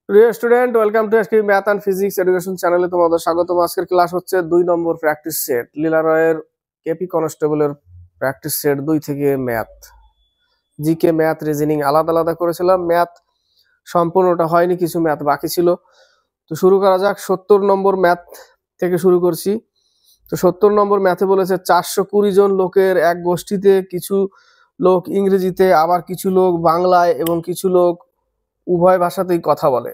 প্রিয় student, welcome to SK math and physics education চ্যানেলে তোমাদের স্বাগতম। আজকের ক্লাস হচ্ছে 2 নম্বর প্র্যাকটিস সেট, লীলা রয়ের কেপি কনস্টেবলের প্র্যাকটিস সেট 2 থেকে ম্যাথ, জিকে, ম্যাথ, রিজনিং আলাদা আলাদা করেছিলাম। ম্যাথ সম্পূর্ণটা হয়নি, কিছু ম্যাথ বাকি ছিল। তো শুরু করা যাক। 70 নম্বর ম্যাথ থেকে শুরু করছি। তো 70 নম্বর ম্যাথে বলেছে 420 জন লোকের এক গোষ্ঠীতে কিছু লোক ইংরেজিতে, আবার কিছু লোক বাংলায় এবং কিছু লোক উভয় ভাষাতেই কথা বলে।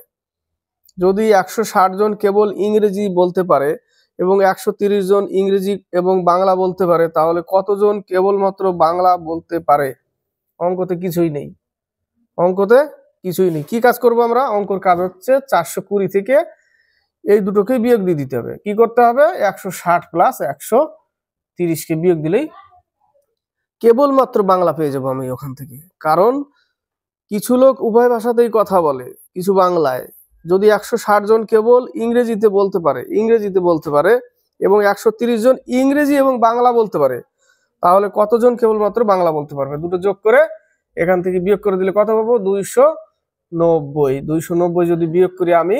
যদি 160 জন কেবল ইংরেজি বলতে পারে এবং 130 জন ইংরেজি এবং বাংলা বলতে পারে, তাহলে কতজন কেবলমাত্র বাংলা বলতে পারে? অঙ্কতে কিছুই নেই, অঙ্কতে কিছুই নেই। কি কাজ করব আমরা? অঙ্কর কাজ হচ্ছে 420 থেকে এই দুটোকে বিয়োগ দিয়ে দিতে হবে। কি করতে হবে? 160 প্লাস 130 কে বিয়োগ দিলেই কেবলমাত্র বাংলা পেয়ে যাবো আমি ওখান থেকে। কারণ কিছু লোক উভয় ভাষাতেই কথা বলে, কিছু বাংলায়। যদি 160 জন কেবল ইংরেজিতে বলতে পারে এবং 130 জন ইংরেজি এবং বাংলা বলতে পারে, তাহলে কতজন কেবলমাত্র বাংলা বলতে পারবে? দুটো যোগ করে এখান থেকে বিয়োগ করে দিলে কত পাবো? 290। 290 যদি বিয়োগ করি আমি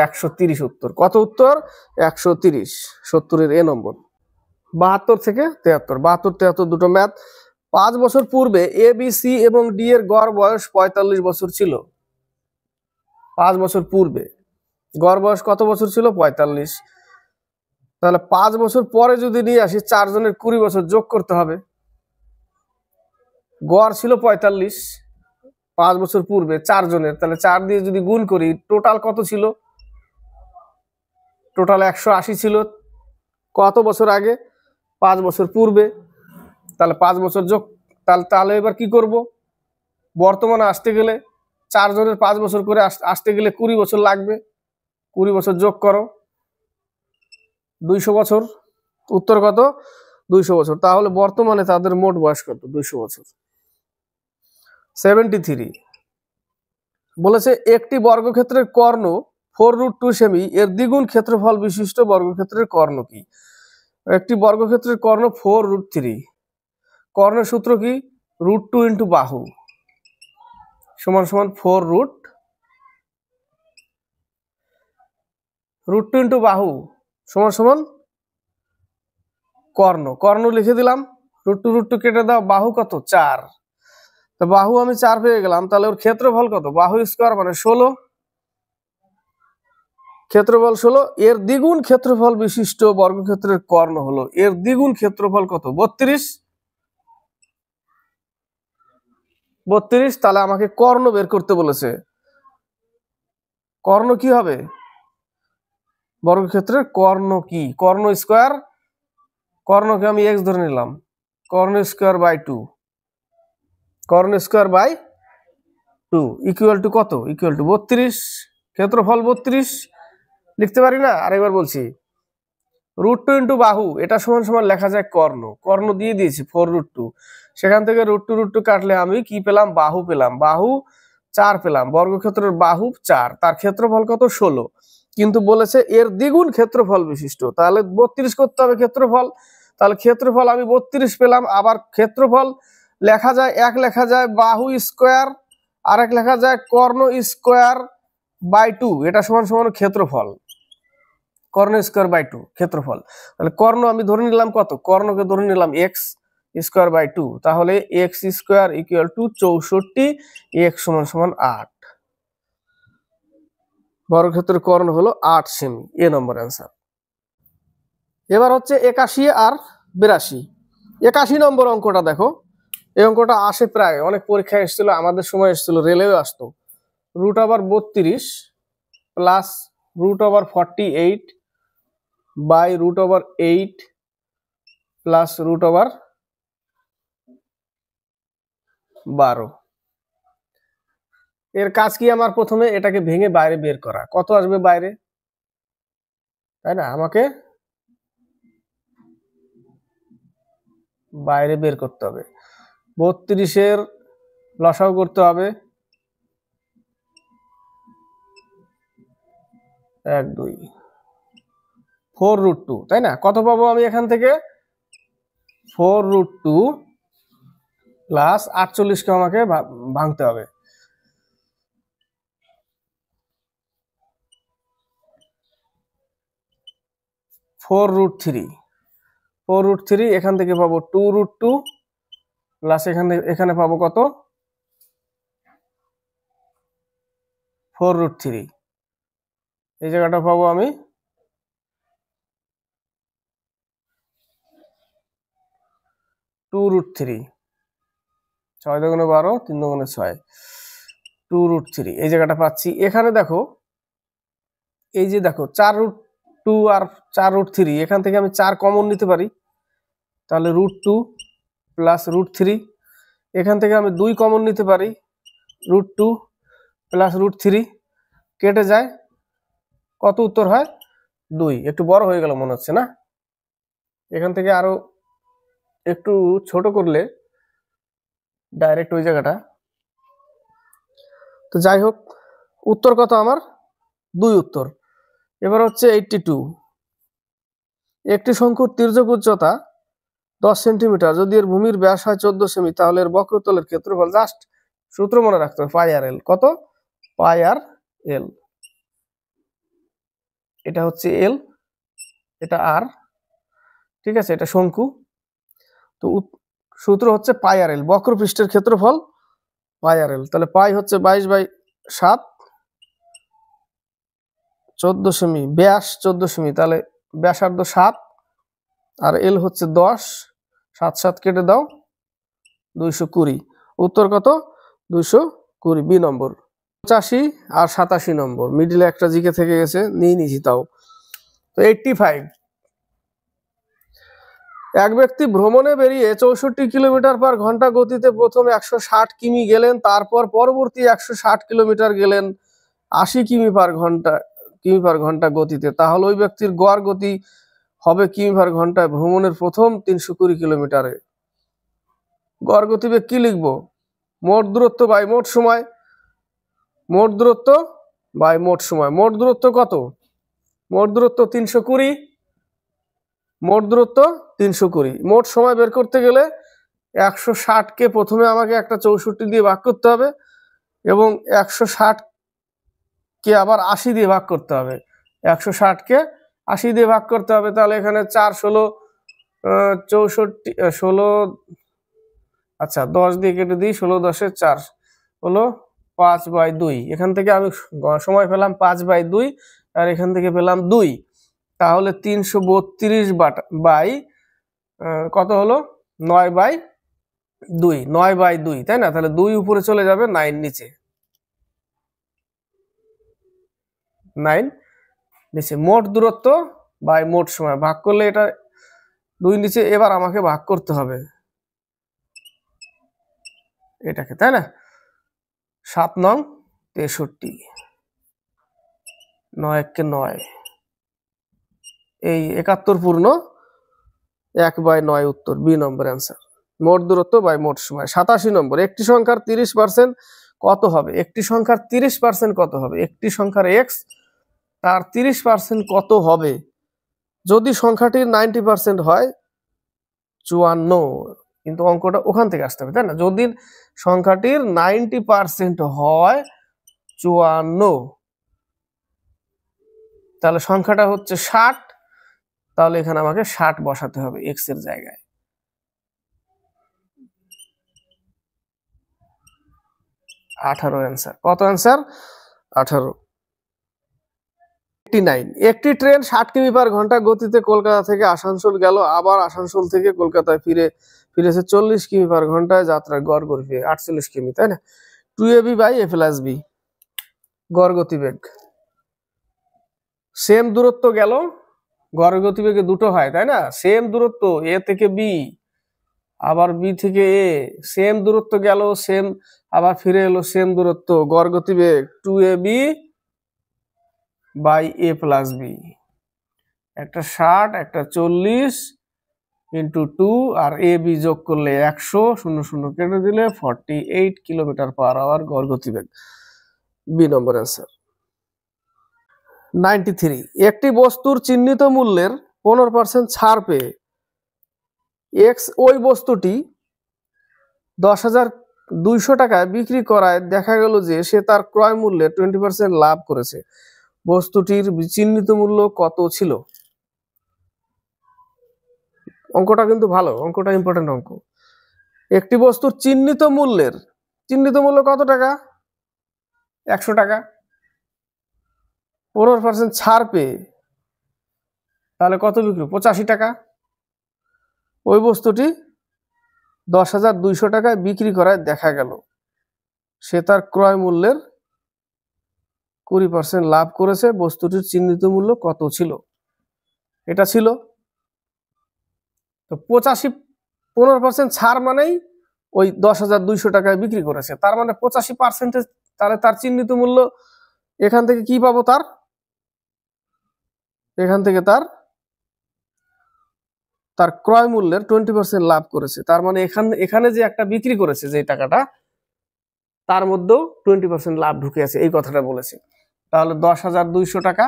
130 উত্তর। কত উত্তর? 130। 70-এর এ নম্বর। 72 থেকে 73, 72 73 দুটো ম্যাথ। 5 বছর পূর্বে এ, বি, সি এবং ডি এর গড় বয়স 45 বছর ছিল। 5 বছর পূর্বে গড় বয়স কত বছর ছিল? 45। তাহলে 5 বছর পরে যদি নিয়ে আসি, 4 জনের 20 বছর যোগ করতে হবে। গড় ছিল 45, 5 বছর পূর্বে 4 জনের, তাহলে 4 দিয়ে যদি গুণ করি, টোটাল কত ছিল? টোটাল 180 ছিল। কত বছর আগে? 5 বছর পূর্বে। তাহলে 5 বছর যোগ, তাহলে এবার কি করব? বর্তমানে আসতে গেলে 4 জনের 5 বছর করে আসতে গেলে 20 বছর লাগবে। 20 বছর যোগ করো, 200 বছর। উত্তর কত? 200 বছর। তাহলে বর্তমানে তাদের মোট বয়স কত? 200 বছর। 73 বলেছে একটি বর্গক্ষেত্রের কর্ণ 4√2 সেমি এর দ্বিগুণ ক্ষেত্রফল বিশিষ্ট বর্গক্ষেত্রের কর্ণ কি? একটি বর্গক্ষেত্রের কর্ণ 4√3। কর্ণের সূত্র কি? √2 ইন্টু বাহু সমান সমান 4√2 ইন্টু বাহু সমান সমান কর্ণ। কর্ণ লিখে দিলাম, √2 কেটে দাও, বাহু কত? 4। তো বাহু আমি 4 পেয়ে গেলাম। তাহলে ওর ক্ষেত্রফল কত? বাহু স্কয়ার মানে 16, ক্ষেত্রফল 16। এর দ্বিগুণ ক্ষেত্রফল বিশিষ্ট বর্গক্ষেত্রের কর্ণ হলো, এর দ্বিগুণ ক্ষেত্রফল কত? 32। তাহলে আমাকে কর্ণ বের করতে বলেছে। কর্ণ কি হবে? বর্গক্ষেত্রের কর্ণ কি? কর্ণ স্কয়ার, কর্ণকে আমি x ধরে নিলাম, কর্ণ স্কয়ার বাই 2, কর্ণ স্কয়ার বাই 2 ইকুয়াল টু কত? Equal to 32। ক্ষেত্রফল 32 লিখতে পারি না? আরেকবার বলছি, √2 ইন্টু বাহু, এটা সমান সমান লেখা যায় কর্ণ। কর্ণ দিয়ে দিয়েছি 4√2, সেখান থেকে √2 কাটলে আমি কি পেলাম? বাহু পেলাম। বাহু 4 পেলাম। বর্গক্ষেত্রের বাহু 4, তার ক্ষেত্রফল কত? 16। কিন্তু বলেছে এর দ্বিগুণ ক্ষেত্রফল বিশিষ্ট, তাহলে 32 করতে হবে ক্ষেত্রফল। তাহলে ক্ষেত্রফল আমি 32 পেলাম। আবার ক্ষেত্রফল লেখা যায়, এক লেখা যায় বাহু স্কোয়ার, আর এক লেখা যায় কর্ণ স্কোয়ার বাই 2, এটা সমান সমান ক্ষেত্রফল। কর্ণ স্কোয়ার বাই 2 ক্ষেত্রফল। তাহলে কর্ণ আমি ধরে নিলাম কত? কর্ণকে ধরে নিলাম এক্স স্কোয়ার বাই 2, তাহলে x square equal to 64, x সমান সমান 8। বর্গক্ষেত্রের কর্ণ হলো 8 সেমি, এ নম্বর অ্যান্সার। এবার হচ্ছে 81 আর 82। 81 নম্বর অঙ্কটা দেখো। এই অঙ্কটা আসে প্রায়, অনেক পরীক্ষায় এসেছিল, আমাদের সময় এসেছিল, রেলেও আসতো। √32 প্লাস √48 বাই √8 প্লাস √12। এর কাজ কি? আমার প্রথমে এটাকে ভেঙে বাইরে বের করা। কত আসবে বাইরে, তাই না? আমাকে বাইরে বের করতে হবে। 32-এর লসাগু করতে হবে, 1 2 4√2, তাই না? কত পাবো আমি এখান থেকে? 4√2 প্লাস 48কে আমাকে ভাঙতে হবে। 4√3, 4√3 এখান থেকে পাবো 2√2 প্লাস এখানে পাবো কত 4√3, এই জায়গাটা পাবো আমি 2√3, 6 দুগুণে 12, 3 দুগুণে 6, 2√3 এই জায়গাটা পাচ্ছি। এখানে দেখো এই যে দেখো 4√2 আর 4√3, এখান থেকে আমি 4 কমন নিতে পারি, তাহলে √2 প্লাস √3, এখান থেকে আমি 2 কমন নিতে পারি, √2 প্লাস √3, কেটে যায়, কত উত্তর হয় 2। একটু বড় হয়ে গেল মনে হচ্ছে না? এখান থেকে আরো একটু ছোট করলে ডাইরেক্ট ওই জায়গাটা, তো যাই হোক উত্তর কত আমার 2 উত্তর। এবার হচ্ছে 82, একটি শঙ্কুর তির্যক উচ্চতা 10 সেন্টিমিটার, যদি এর ভূমির ব্যাস হয় 14 সেমি, তাহলে এর বক্রতলের ক্ষেত্রফল, জাস্ট সূত্র মনে রাখতে হবে, পাই আর এল। কত? পাই আর এল। এটা হচ্ছে এল, এটা আর, ঠিক আছে, এটা শঙ্কু। তো সূত্র হচ্ছে পাই আর এল, বক্রপৃষ্ঠের ক্ষেত্রফল পাই আর এল। তাহলে পাই হচ্ছে 22/7, 14 সেমি, ব্যাস 14 সেমি, তাহলে ব্যাসার্ধ 7, আর এল হচ্ছে 10, 7 7 কেটে দাও, 220। উত্তর কত? 220, বি নম্বর। 85 আর 87 নম্বর, মিডিলে একটা জিকে থেকে গেছে, নিয়ে নিয়েছি তাও। তো 85, এক ব্যক্তি ভ্রমণে বেরিয়ে 64 কিলোমিটার পার ঘন্টা গতিতে প্রথমে 160 কিমি গেলেন, তারপর পরবর্তী 160 কিলোমিটার গেলেন 80 কিমি পার ঘন্টা গতিতে, তাহলে ওই ব্যক্তির গড় গতি হবে কিমি পার ঘন্টায় ভ্রমণের প্রথম 320 কিলোমিটারে। গড় গতিবেগ কি লিখবো? মোট দূরত্ব বাই মোট সময়, মোট দূরত্ব বাই মোট সময়। মোট দূরত্ব কত? মোট দূরত্ব 320, মোট দূরত্ব 320। মোট সময় বের করতে গেলে 160কে প্রথমে আমাকে একটা 64 দিয়ে ভাগ করতে হবে, এবং 160কে আবার 80 দিয়ে ভাগ করতে হবে। 160কে 80 দিয়ে ভাগ করতে হবে, তাহলে এখানে 4 16 64 16, আচ্ছা 10 দিয়ে কেটে দিই, 16 10 4 হলো 5/2। এখান থেকে আমি সময় পেলাম 5/2, আর এখান থেকে পেলাম 2, তাহলে 332 বাই কত হলো 9/2, 9/2, তাই না? তাহলে 2 উপরে চলে যাবে, 9 নিচে, 9 নিচে। মোট দূরত্ব বাই মোট সময় ভাগ করলে এটা 2 নিচে। এবার আমাকে ভাগ করতে হবে এটাকে, তাই না? 7 নং 63, 9 কে 9, এই 71 পূর্ণ 1/9, উত্তর বি নম্বর অ্যান্সার। মোট দূরত্ব বাই মোট সময়। 87 নম্বর, একটি সংখ্যার 30% কত হবে? একটি সংখ্যার 30% কত হবে? একটি সংখ্যার এক্স, তার 30% কত হবে? যদি সংখ্যাটির 90% হয় 54, কিন্তু অঙ্কটা ওখান থেকে আসতে হবে, তাই না? যদি সংখ্যাটির 90% হয় 54, তাহলে সংখ্যাটা হচ্ছে 60, তাহলে এখানে আমাকে 60 বসাতে হবে এক্স এর জায়গায়। 18 অ্যান্সার। কত অ্যান্সার? 18। 89, একটি ট্রেন 60 কিমি পার ঘন্টা গতিতে কলকাতা থেকে আসানসোল গেল, আবার আসানসোল থেকে কলকাতায় ফিরেছে 40 কিমি পার ঘন্টায়, যাত্রার গড় গতিবেগ 48 কিমি, তাই না? 2ab by a plus b, গড় গতিবেগ। সেম দূরত্ব গেল, গড় গতিবেগে দুটো হয়, তাই না? সেম দূরত্ব এ থেকে বি, আবার বি থেকে এ, সেম দূরত্ব গেল, সেম আবার ফিরে এলো, সেম দূরত্ব, গড় গতিবেগ 2ab by A plus B. একটা 60, একটা 40 ইন্টু 2, আর এ বি যোগ করলে 100, 0 0 কেটে দিলে 48 কিলোমিটার পার আওয়ার গড় গতিবেগ, বি নম্বর অ্যান্সার। 93, একটি বস্তুর চিহ্নিত মূল্যের 15% ছাড় পেয়ে এক্স ওই বস্তুটি 10,200 টাকায় বিক্রি করায় দেখা গেল যে সে তার ক্রয় মূল্যে 20% লাভ করেছে। বস্তুটির চিহ্নিত মূল্য কত ছিল? অঙ্কটা কিন্তু ভালো, অঙ্কটা ইম্পর্টেন্ট অঙ্ক। একটি বস্তুর চিহ্নিত মূল্য কত টাকা? 100 টাকা। 15% ছাড় পেয়ে তাহলে কত বিক্রি? 85 টাকা। ওই বস্তুটি 10,200 টাকায় বিক্রি করায় দেখা গেল সে তার ক্রয় মূল্যের 20% লাভ করেছে। বস্তুটির চিহ্নিত মূল্য কত ছিল? এটা ছিল তো 15% ছাড় মানেই ওই 10,200 টাকায় বিক্রি করেছে, তার মানে 85%। তাহলে তার চিহ্নিত মূল্য এখান থেকে কি পাবো? এখান থেকে তার ক্রয় মূল্যের 20% লাভ করেছে। তার মানে এখানে যে একটা বিক্রি করেছে যে টাকাটা, তার মধ্যেও 20% লাভ ঢুকে আছে, এই কথাটা বলেছে। তাহলে 10,200 টাকা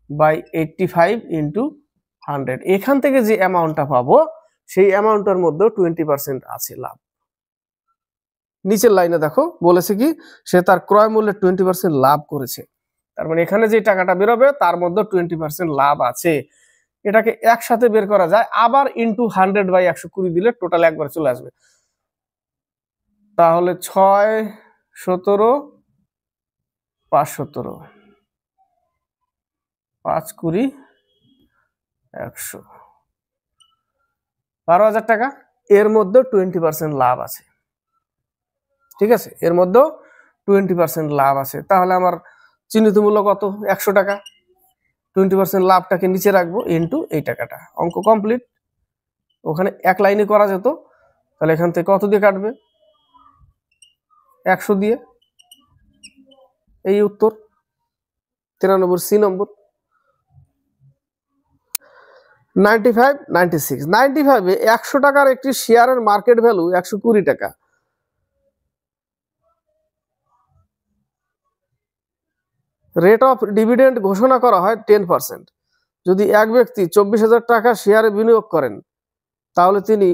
বাই 85 ইন্টু 100, এখান থেকে যে অ্যামাউন্টটা পাবো সেই অ্যামাউন্টের মধ্যেও 20% আছে লাভ। নিচের লাইনে দেখো বলেছে কি, সে তার ক্রয় মূল্যের 20% লাভ করেছে। তার মানে এখানে যে টাকাটা বেরোবে তার মধ্যে 20% লাভ আছে। এটাকে একসাথে বের করা যায়, আবার ইন্টু 100/120 দিলে টোটাল একবার চলে আসবে। তাহলে 6, 17, 517, 5, 20, 100, 12,000 টাকা। এর মধ্যে 20% লাভ আছে, ঠিক আছে, এর মধ্যেও 20% লাভ আছে। তাহলে আমার চিহ্নিত মূল্য কত? 100 টাকা। 20% লাভটাকে নিচে রাখবো ইন্টু এই টাকাটা। অঙ্ক কমপ্লিট। ওখানে এক লাইনে করা যেত, তাহলে এখান থেকে কত দিয়ে কাটবে? 100 দিয়ে। এই উত্তর 93 নম্বর। 95, 96, 95-এ 100 টাকার একটি শেয়ারের মার্কেট ভ্যালু 120 টাকা। রেট অফ ডিভিডেন্ড ঘোষণা করা হয় 10%। যদি এক ব্যক্তি 24,000 টাকা শেয়ারে বিনিয়োগ করেন তাহলে তিনি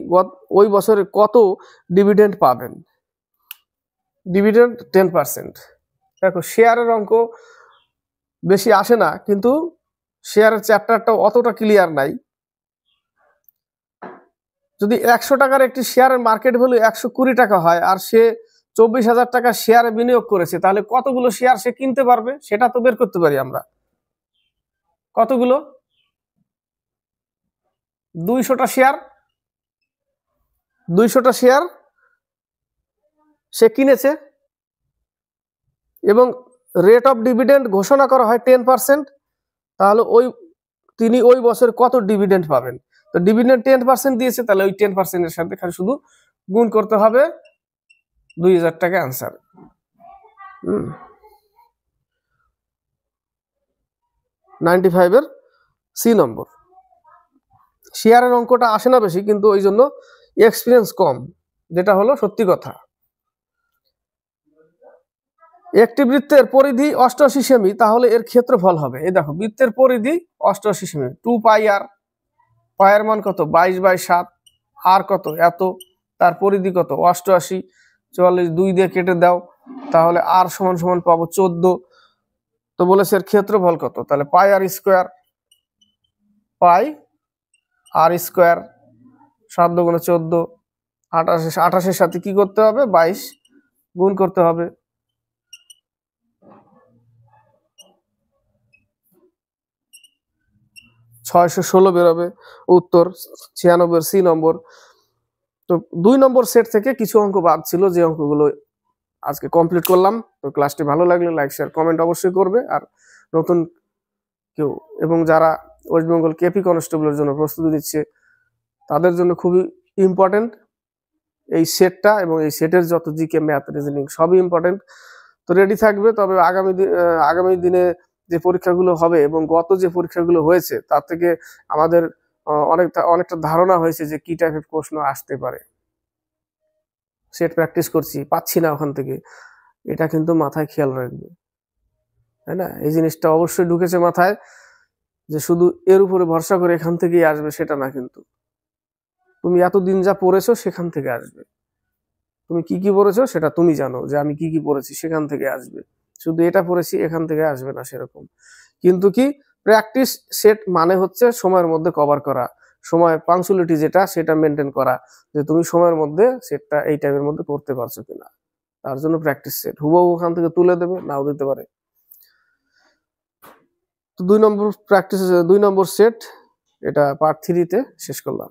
ওই বছরে কত ডিভিডেন্ড পাবেন? ডিভিডেন্ড 10%। দেখো শেয়ারের অঙ্ক বেশি আসে না, কিন্তু শেয়ারের চ্যাপ্টারটাও অতটা ক্লিয়ার নাই। যদি 100 টাকার একটি শেয়ারের মার্কেট ভ্যালু 120 টাকা হয় আর সে 24,000 টাকা শেয়ারে বিনিয়োগ করেছে, তাহলে কতগুলো শেয়ার সে কিনতে পারবে সেটা তো বের করতে পারি আমরা। কতগুলো? 200টা শেয়ার। 200টা শেয়ার সে কিনেছে এবং রেট অফ ডিভিডেন্ড ঘোষণা করা হয় 10%। তাহলে তিনি ওই বছর কত ডিভিডেন্ড পাবেন? তো ডিভিডেন্ড 10% দিয়েছে, তাহলে ওই 10% এর সাথে খালি শুধু গুণ করতে হবে, 2,000 টাকা আনসার। 95-এর সি নম্বর। শেয়ারের অঙ্কটা আসে না বেশি, কিন্তু ওই জন্য এক্সপিরিয়েন্স কম, যেটা হলো সত্যি কথা। একটি বৃত্তের পরিধি 88 সেমি, তাহলে এর ক্ষেত্রফল হবে, এই দেখো বৃত্তের পরিধি 88 সেমি, 2 পাই আর। পায়ের মান কত? 22/7। আর কত? এত। তার পরিধি কত? 88। 44 2 দিয়ে কেটে দাও, তাহলে আর সমান সমান পাবো 14। তো বলেছে এর ক্ষেত্রফল কত? তাহলে পাই আর স্কোয়ার, পাই আর স্কোয়ার, 7 দুগুণে 14, 28-এর সাথে কি করতে হবে? 22 গুণ করতে হবে। 616 বেরোবে উত্তর। 96-এর সি নম্বর। তো 2 নম্বর সেট থেকে কিছু অঙ্ক বাদ ছিল, যে অঙ্কগুলো আজকে কমপ্লিট করলাম। তো ক্লাসটি ভালো লাগলে লাইক শেয়ার কমেন্ট অবশ্যই করবে। আর নতুন কেউ এবং যারা ওয়েস্ট বেঙ্গল কেপি কনস্টেবলের জন্য প্রস্তুতি নিচ্ছে তাদের জন্য খুবই ইম্পর্টেন্ট এই সেটটা, এবং এই সেটের যত জিকে ম্যাথ রিজনিং সবই ইম্পর্টেন্ট। তো রেডি থাকবে। তবে আগামী দিনে যে পরীক্ষাগুলো হবে এবং গত যে পরীক্ষাগুলো হয়েছে তার থেকে আমাদের অনেকটা ধারণা হয়েছে যে কি টাইপের প্রশ্ন আসতে পারে। সেট প্র্যাকটিস করছি, পাচ্ছি না ওখান থেকে, এটা কিন্তু মাথায় খেয়াল রাখবে, তাই না? এই জিনিসটা অবশ্যই ঢুকেছে মাথায় যে শুধু এর উপরে ভরসা করে এখান থেকেই আসবে সেটা না, কিন্তু তুমি এতদিন যা পড়েছো সেখান থেকে আসবে। তুমি কি কি পড়েছো সেটা তুমি জানো, যে আমি কি কি পড়েছি সেখান থেকে আসবে। শুধু এটা পড়েছি এখান থেকে আসবে না সেরকম। কিন্তু কি প্র্যাকটিস সেট মানে হচ্ছে সময়ের মধ্যে কভার করা। সময় পাংচুয়ালিটি যেটা সেটা মেনটেন করা, যে তুমি সময়ের মধ্যে সেটটা এই টাইমের মধ্যে করতে পারছো কিনা। তার জন্য প্র্যাকটিস সেট হুবহু ওখান থেকে তুলে দেবে, নাও দিতে পারে। তো 2 নম্বর সেট এটা পার্ট 3 তে শেষ করলাম।